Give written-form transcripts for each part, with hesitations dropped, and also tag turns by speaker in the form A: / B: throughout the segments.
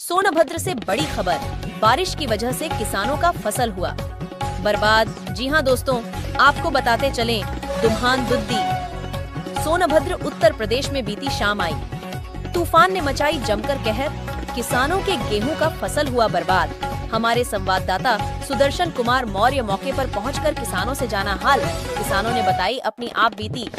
A: सोनभद्र से बड़ी खबर, बारिश की वजह से किसानों का फसल हुआ बर्बाद। जी हां दोस्तों, आपको बताते चलें, दुम्हान दुद्दी सोनभद्र उत्तर प्रदेश में बीती शाम आई। तूफान ने मचाई जमकर कहर, किसानों के गेहूं का फसल हुआ बर्बाद। हमारे संवाददाता सुदर्शन कुमार मौर्य मौके पर पहुंचकर किसानों से जाना हाल। किसानों ने बताई अपनी आप बीती।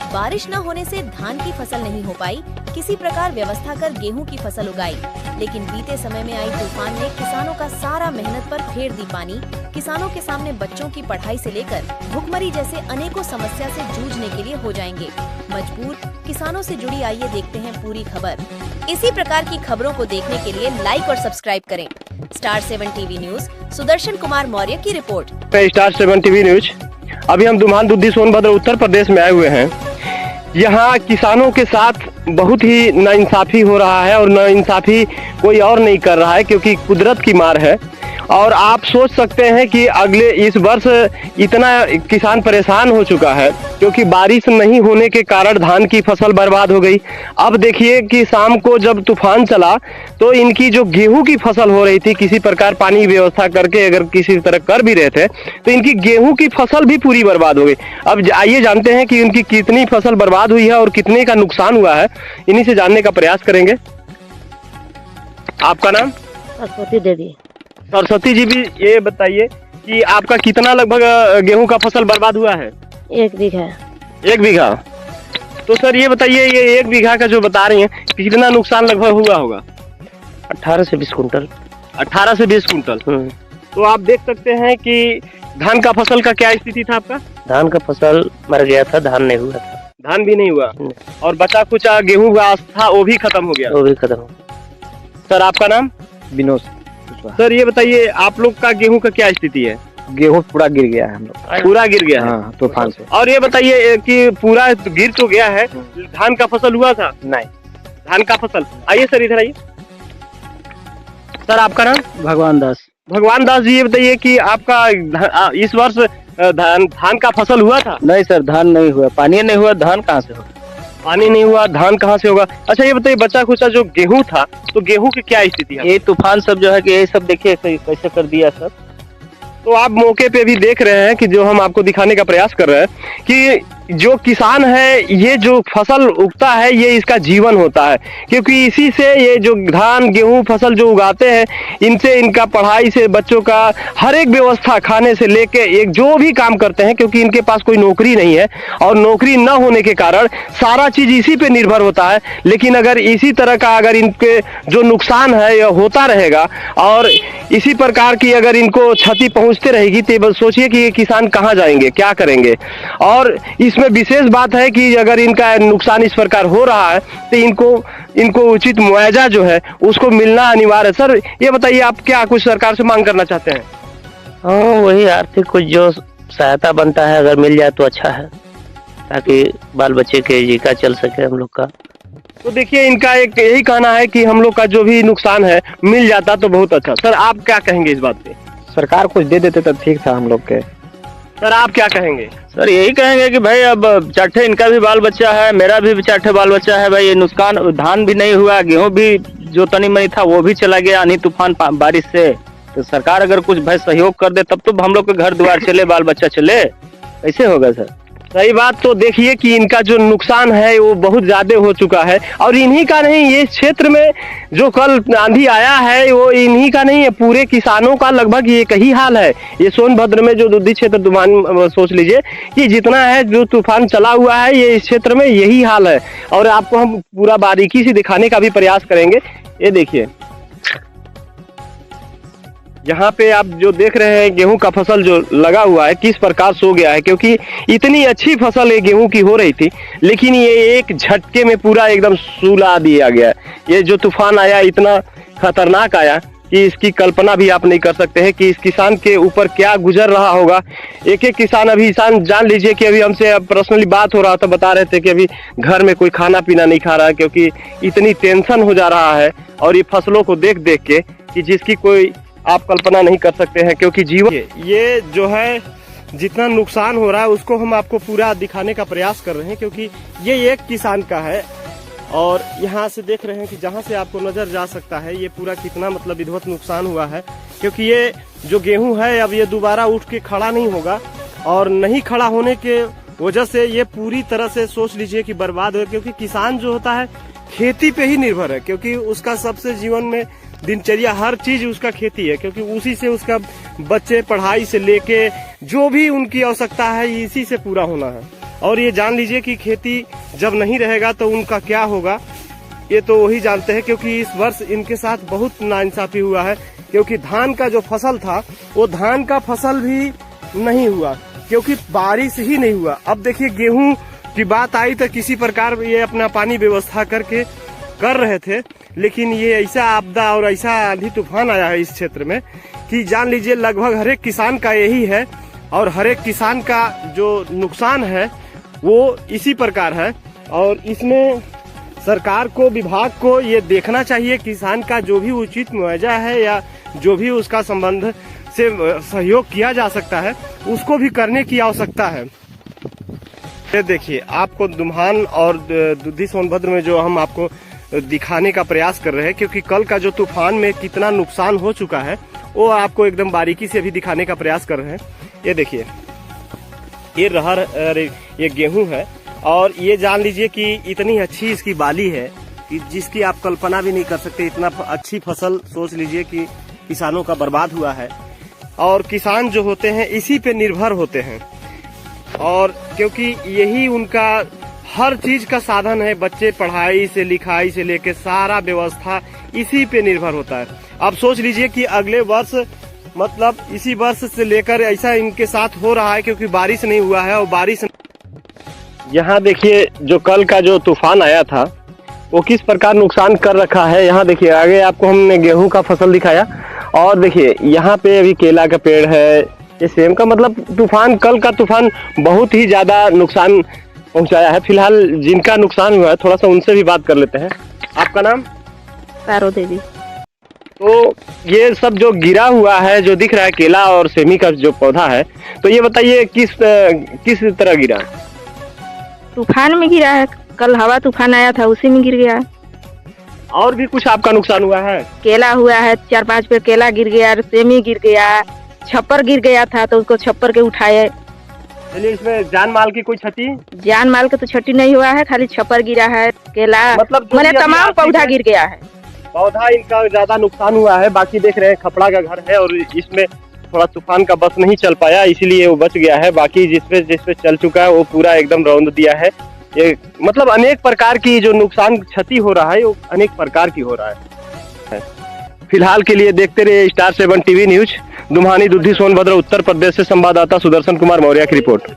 A: बारिश न होने से धान की फसल नहीं हो पाई, किसी प्रकार व्यवस्था कर गेहूं की फसल उगाई, लेकिन बीते समय में आई तूफान ने किसानों का सारा मेहनत पर फेर दी पानी। किसानों के सामने बच्चों की पढ़ाई से लेकर भुखमरी जैसे अनेकों समस्या से जूझने के लिए हो जाएंगे मजबूर। किसानों से जुड़ी आइए देखते हैं पूरी खबर। इसी प्रकार की खबरों को देखने के लिए लाइक और सब्सक्राइब करें। Star 7 TV news, Sudarshan Kumar Maurya की रिपोर्ट।
B: Star 7 TV news. अभी हम दुम्हान दुद्दी सोनभद्र उत्तर प्रदेश में आए हुए हैं। यहाँ किसानों के साथ बहुत ही नाइंसाफी हो रहा है और नाइंसाफी कोई और नहीं कर रहा है, क्योंकि कुदरत की मार है। और आप सोच सकते हैं कि अगले इस वर्ष इतना किसान परेशान हो चुका है, क्योंकि बारिश नहीं होने के कारण धान की फसल बर्बाद हो गई। अब देखिए कि शाम को जब तूफान चला तो इनकी जो गेहूं की फसल हो रही थी, किसी प्रकार पानी की व्यवस्था करके अगर किसी तरह कर भी रहे थे तो इनकी गेहूं की फसल भी पूरी बर्बाद हो गई। अब आइए जानते हैं कि उनकी कितनी फसल बर्बाद हुई है और कितने का नुकसान हुआ है, इन्हीं से जानने का प्रयास करेंगे। आपका नाम?
C: सरस्वती देवी।
B: सरस्वती जी, भी ये बताइए कि आपका कितना लगभग गेहूं का फसल बर्बाद हुआ है?
C: 1 बीघा।
B: 1 बीघा। तो सर ये बताइए, ये 1 बीघा का जो बता रही हैं, कितना नुकसान लगभग हुआ होगा?
C: 18 से 20 कुंटल।
B: 18 से 20 कुंटल। तो आप देख सकते हैं कि धान का फसल का क्या स्थिति था आपका?
C: धान का फसल मर गया था, धान नहीं हुआ था।
B: धान भी नहीं हुआ और बचा कुछ गेहूं का था, वो भी खत्म हो गया।
C: वो भी खत्म हो।
B: सर आपका नाम?
D: विनोद।
B: सर ये बताइए, आप लोग का गेहूं का क्या स्थिति है?
D: गेहूं पूरा गिर गया है हम लोग।
B: पूरा गिर गया है?
D: हाँ, तूफान से।
B: और ये बताइए कि पूरा गिर तो गया है, धान का फसल हुआ था?
D: नहीं।
B: धान का फसल, आइए सर इधर आइए। सर आपका नाम?
D: भगवान दास।
B: भगवान दास जी, ये बताइए कि आपका इस वर्ष धान का फसल हुआ था?
D: नहीं सर, धान नहीं हुआ, पानी नहीं हुआ, धान कहाँ से होगा?
B: पानी नहीं हुआ, धान कहाँ से होगा? अच्छा ये बताइए, बचा खुचा जो गेहूं था, तो गेहूं की क्या स्थिति है?
D: ये तूफान सब जो है कि ये सब देखिए कैसे कर दिया सब।
B: तो आप मौके पे भी देख रहे हैं कि जो हम आपको दिखाने का प्रयास कर रहे हैं कि जो किसान है, ये जो फसल उगता है ये इसका जीवन होता है, क्योंकि इसी से ये जो धान गेहूं फसल जो उगाते हैं, इनसे इनका पढ़ाई से बच्चों का हर एक व्यवस्था, खाने से लेके एक जो भी काम करते हैं, क्योंकि इनके पास कोई नौकरी नहीं है और नौकरी न होने के कारण सारा चीज इसी पे निर्भर होता है। लेकिन अगर इसी तरह का अगर इनके जो नुकसान है यह होता रहेगा और इसी प्रकार की अगर इनको क्षति पहुंचते रहेगी, तो सोचिए कि ये किसान कहाँ जाएंगे, क्या करेंगे। और इसमें विशेष बात है कि अगर इनका नुकसान इस प्रकार हो रहा है तो इनको उचित मुआवजा जो है उसको मिलना अनिवार्य है। सर ये बताइए, आप क्या कुछ सरकार से मांग करना चाहते हैं?
C: हाँ, वही आर्थिक कुछ जो सहायता बनता है अगर मिल जाए तो अच्छा है, ताकि बाल बच्चे के जीका चल सके हम लोग का।
B: तो देखिए, इनका एक यही कहना है कि हम लोग का जो भी नुकसान है मिल जाता तो बहुत अच्छा। सर आप क्या कहेंगे इस बात पे?
D: सरकार कुछ दे देते तो ठीक था हम लोग के।
B: सर आप क्या कहेंगे?
D: सर यही कहेंगे कि भाई अब चाटे इनका भी बाल बच्चा है, मेरा भी चाटे बाल बच्चा है। भाई ये नुकसान, धान भी नहीं हुआ, गेहूं भी जो तनी मनी था वो भी चला गया आंधी तूफान बारिश से। तो सरकार अगर कुछ भाई सहयोग कर दे तब तो हम लोग के घर द्वार चले, बाल बच्चा चले। कैसे होगा सर?
B: सही बात। तो देखिए कि इनका जो नुकसान है वो बहुत ज्यादा हो चुका है और इन्हीं का नहीं, ये क्षेत्र में जो कल आंधी आया है वो इन्हीं का नहीं है, पूरे किसानों का लगभग ये कही हाल है। ये सोनभद्र में जो दुद्दी क्षेत्र दुम्हान सोच लीजिए कि जितना है जो तूफान चला हुआ है, ये इस क्षेत्र में यही हाल है। और आपको हम पूरा बारीकी से दिखाने का भी प्रयास करेंगे। ये देखिए, यहाँ पे आप जो देख रहे हैं गेहूं का फसल जो लगा हुआ है किस प्रकार सो गया है, क्योंकि इतनी अच्छी फसल ये गेहूं की हो रही थी, लेकिन ये एक झटके में पूरा एकदम सुला दिया गया। ये जो तूफान आया इतना खतरनाक आया कि इसकी कल्पना भी आप नहीं कर सकते हैं कि इस किसान के ऊपर क्या गुजर रहा होगा। एक एक किसान, अभी किसान जान लीजिए कि अभी हमसे पर्सनली बात हो रहा था, बता रहे थे कि अभी घर में कोई खाना पीना नहीं खा रहा है, क्योंकि इतनी टेंशन हो जा रहा है और ये फसलों को देख देख के कि जिसकी कोई आप कल्पना नहीं कर सकते हैं। क्योंकि जीवन ये जो है जितना नुकसान हो रहा है उसको हम आपको पूरा दिखाने का प्रयास कर रहे हैं, क्योंकि ये एक किसान का है और यहाँ से देख रहे हैं कि जहाँ से आपको नजर जा सकता है ये पूरा कितना मतलब विधिवत नुकसान हुआ है, क्योंकि ये जो गेहूं है अब ये दोबारा उठ के खड़ा नहीं होगा, और नहीं खड़ा होने के वजह से ये पूरी तरह से सोच लीजिए कि बर्बाद हो, क्योंकि किसान जो होता है खेती पे ही निर्भर है, क्योंकि उसका सबसे जीवन में दिनचर्या हर चीज उसका खेती है, क्योंकि उसी से उसका बच्चे पढ़ाई से लेके जो भी उनकी आवश्यकता है इसी से पूरा होना है। और ये जान लीजिए कि खेती जब नहीं रहेगा तो उनका क्या होगा ये तो वही जानते हैं, क्योंकि इस वर्ष इनके साथ बहुत नाइंसाफी हुआ है, क्योंकि धान का जो फसल था वो धान का फसल भी नहीं हुआ, क्योंकि बारिश ही नहीं हुआ। अब देखिए गेहूं की बात आई तो किसी प्रकार ये अपना पानी व्यवस्था करके कर रहे थे, लेकिन ये ऐसा आपदा और ऐसा आंधी तूफान आया है इस क्षेत्र में कि जान लीजिए लगभग हर एक किसान का यही है, और हर एक किसान का जो नुकसान है वो इसी प्रकार है। और इसमें सरकार को, विभाग को ये देखना चाहिए किसान का जो भी उचित मुआवजा है या जो भी उसका संबंध से सहयोग किया जा सकता है उसको भी करने की आवश्यकता है। ये देखिए आपको दुम्हान और दुद्धी सोनभद्र में जो हम आपको दिखाने का प्रयास कर रहे हैं, क्योंकि कल का जो तूफान में कितना नुकसान हो चुका है वो आपको एकदम बारीकी से भी दिखाने का प्रयास कर रहे हैं। ये देखिए ये रहर ये गेहूं है, और ये जान लीजिए कि इतनी अच्छी इसकी बाली है कि जिसकी आप कल्पना भी नहीं कर सकते। इतना अच्छी फसल सोच लीजिए कि किसानों का बर्बाद हुआ है, और किसान जो होते हैं इसी पे निर्भर होते हैं, और क्योंकि यही उनका हर चीज का साधन है, बच्चे पढ़ाई से लिखाई से लेके सारा व्यवस्था इसी पे निर्भर होता है। अब सोच लीजिए कि अगले वर्ष मतलब इसी वर्ष से लेकर ऐसा इनके साथ हो रहा है, क्योंकि बारिश नहीं हुआ है। और बारिश यहाँ देखिए जो कल का जो तूफान आया था वो किस प्रकार नुकसान कर रखा है। यहाँ देखिए आगे आपको हमने गेहूं का फसल दिखाया, और देखिए यहाँ पे अभी केला का पेड़ है, ये सेम का मतलब तूफान, कल का तूफान बहुत ही ज्यादा नुकसान पहुंचाया है। फिलहाल जिनका नुकसान हुआ है थोड़ा सा उनसे भी बात कर लेते हैं। आपका नाम?
E: पारो देवी।
B: तो ये सब जो गिरा हुआ है जो दिख रहा है केला और सेमी का जो पौधा है, तो ये बताइए किस तरह गिरा?
E: तूफान में गिरा है, कल हवा तूफान आया था उसी में गिर गया।
B: और भी कुछ आपका नुकसान हुआ है?
E: केला हुआ है, 4-5 पेड़ केला गिर गया, सेमी गिर गया, छप्पर गिर गया था तो उसको छप्पर के उठाए।
B: चलिए इसमें जान माल की कोई क्षति?
E: जान माल का तो क्षति नहीं हुआ है, खाली छप्पर गिरा है, केला
B: मतलब
E: मैंने तमाम पौधा गिर गया है।
B: पौधा इनका ज्यादा नुकसान हुआ है। बाकी देख रहे हैं खपड़ा का घर है और इसमें थोड़ा तूफान का बस नहीं चल पाया, इसीलिए वो बच गया है। बाकी जिसपे चल चुका है वो पूरा एकदम रौंद दिया है। ये मतलब अनेक प्रकार की जो नुकसान क्षति हो रहा है वो अनेक प्रकार की हो रहा है। फिलहाल के लिए देखते रहिए star 7 TV news. Dumhani Duddhi Sonbhadra Uttar Pradesh से संवाददाता सुदर्शन कुमार मौर्य की रिपोर्ट।